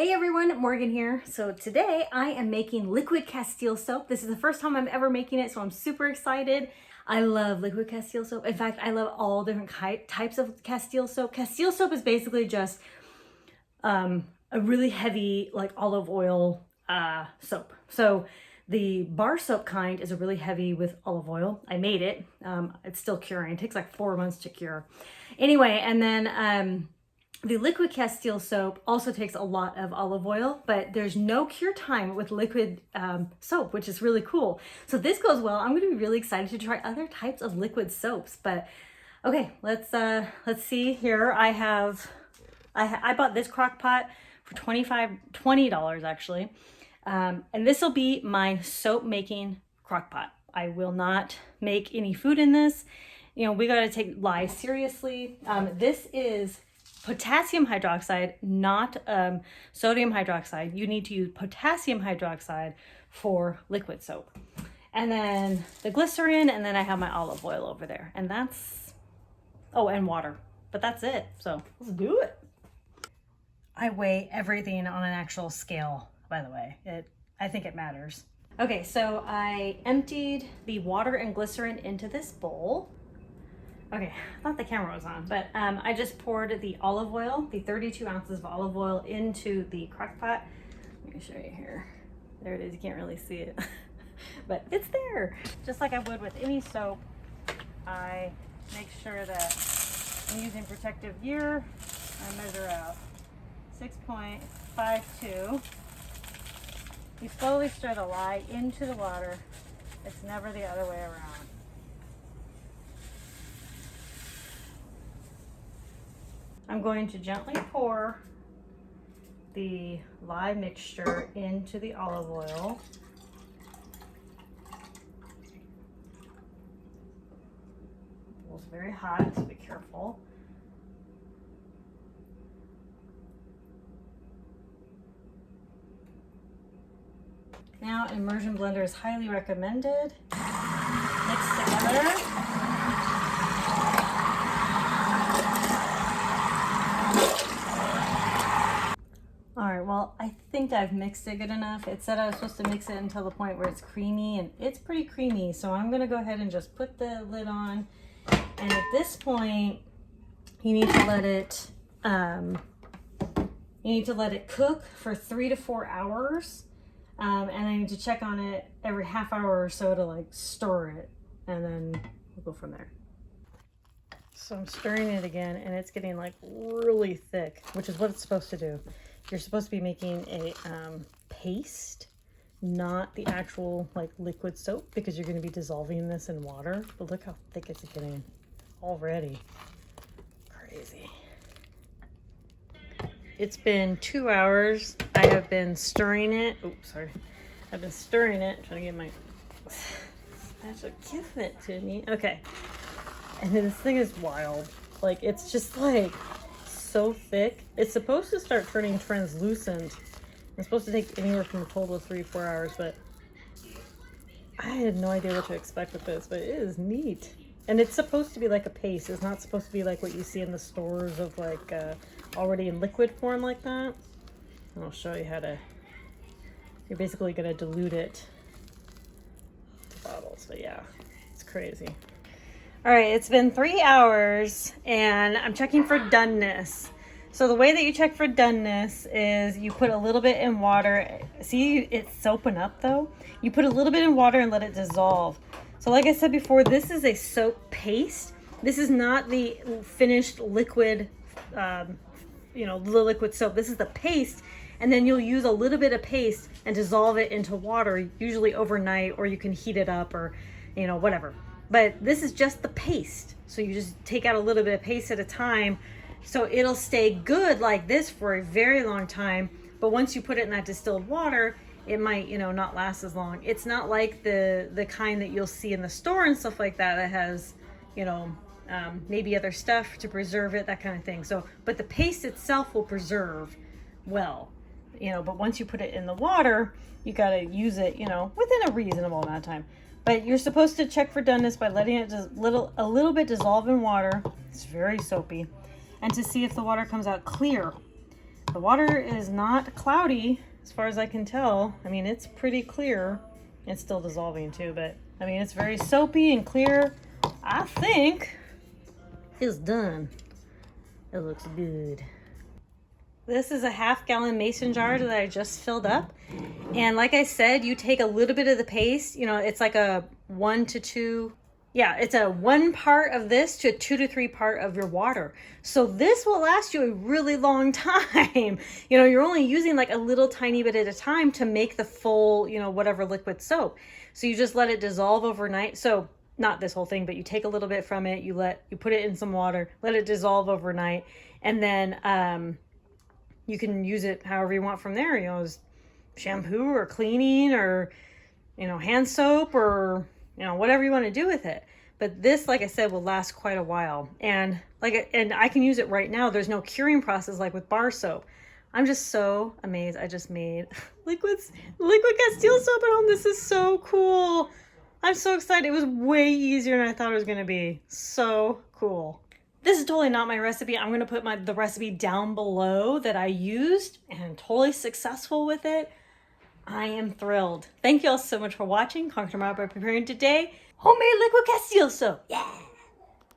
Hey everyone, Morgan here. So today I am making liquid Castile soap. This is the first time I'm ever making it, so I'm super excited. I love liquid Castile soap. In fact, I love all different types of Castile soap. Castile soap is basically just a really heavy like olive oil soap. So the bar soap kind is a really heavy with olive oil. I made it. It's still curing. It takes like 4 months to cure. Anyway, and then the liquid Castile soap also takes a lot of olive oil, but there's no cure time with liquid soap, which is really cool. So this goes well. I'm going to be really excited to try other types of liquid soaps. But okay, let's see here. I bought this crock pot for $20 actually, and this will be my soap making crock pot. I will not make any food in this. You know, we got to take lye seriously. This is potassium hydroxide, not sodium hydroxide. You need to use potassium hydroxide for liquid soap. And then the glycerin, and then I have my olive oil over there. And that's, oh, and water. But that's it. So let's do it. I weigh everything on an actual scale, by the way. I think it matters. Okay, so I emptied the water and glycerin into this bowl. Okay, I thought the camera was on, but I just poured the olive oil, the 32 ounces of olive oil into the crock pot. Let me show you here. There it is, you can't really see it, but it's there. Just like I would with any soap, I make sure that I'm using protective gear. I measure out 6.52. You slowly stir the lye into the water. It's never the other way around. I'm going to gently pour the lye mixture into the olive oil. It's very hot, so be careful. Now, an immersion blender is highly recommended. Mix together. All right, well, I think I've mixed it good enough. It said I was supposed to mix it until the point where it's creamy, and it's pretty creamy. So I'm gonna go ahead and just put the lid on. And at this point, you need to let it cook for 3 to 4 hours. And I need to check on it every half hour or so to like stir it, and then we'll go from there. So I'm stirring it again, and it's getting like really thick, which is what it's supposed to do. You're supposed to be making a paste, not the actual like liquid soap, because you're going to be dissolving this in water. But look how thick it's getting already. Crazy. It's been 2 hours. I have been stirring it. Oops, sorry. I've been stirring it, trying to get my special gift it to me. Okay. And this thing is wild. Like, it's just like so thick. It's supposed to start turning translucent. It's supposed to take anywhere from a total of 3 to 4 hours, but I had no idea what to expect with this, but it is neat. And it's supposed to be like a paste. It's not supposed to be like what you see in the stores of like already in liquid form like that. And I'll show you how to, you're basically gonna dilute it to bottles, but yeah, it's crazy. All right, it's been 3 hours and I'm checking for doneness. So the way that you check for doneness is you put a little bit in water. See, it's soaping up though. You put a little bit in water and let it dissolve. So like I said before, this is a soap paste. This is not the finished liquid, the liquid soap. This is the paste. And then you'll use a little bit of paste and dissolve it into water, usually overnight, or you can heat it up or, whatever. But this is just the paste. So you just take out a little bit of paste at a time. So it'll stay good like this for a very long time. But once you put it in that distilled water, it might, not last as long. It's not like the kind that you'll see in the store and stuff like that has, maybe other stuff to preserve it, that kind of thing. So, but the paste itself will preserve well, but once you put it in the water, you got to use it, within a reasonable amount of time. But you're supposed to check for doneness by letting it just a little bit dissolve in water. It's very soapy. And to see if the water comes out clear. The water is not cloudy as far as I can tell. I mean, it's pretty clear. It's still dissolving too, but I mean, it's very soapy and clear. I think it's done. It looks good. This is a 1/2 gallon mason jar that I just filled up. And like I said, you take a little bit of the paste, you know, it's like a 1 to 2. Yeah, it's a 1 part of this to a 2 to 3 part of your water. So this will last you a really long time. You know, you're only using like a little tiny bit at a time to make the full, you know, whatever liquid soap. So you just let it dissolve overnight. So not this whole thing, but you take a little bit from it, you put it in some water, let it dissolve overnight, and then you can use it however you want from there, you know, as shampoo or cleaning or, you know, hand soap or, you know, whatever you want to do with it. But this, like I said, will last quite a while. And I can use it right now. There's no curing process like with bar soap. I'm just so amazed. I just made liquid Castile soap at home. This is so cool. I'm so excited. It was way easier than I thought it was going to be. So cool. This is totally not my recipe. I'm going to put the recipe down below that I used, and I'm totally successful with it. I am thrilled. Thank you all so much for watching. Conquer Tomorrow by Preparing Today. Homemade liquid Castile soap. Yeah.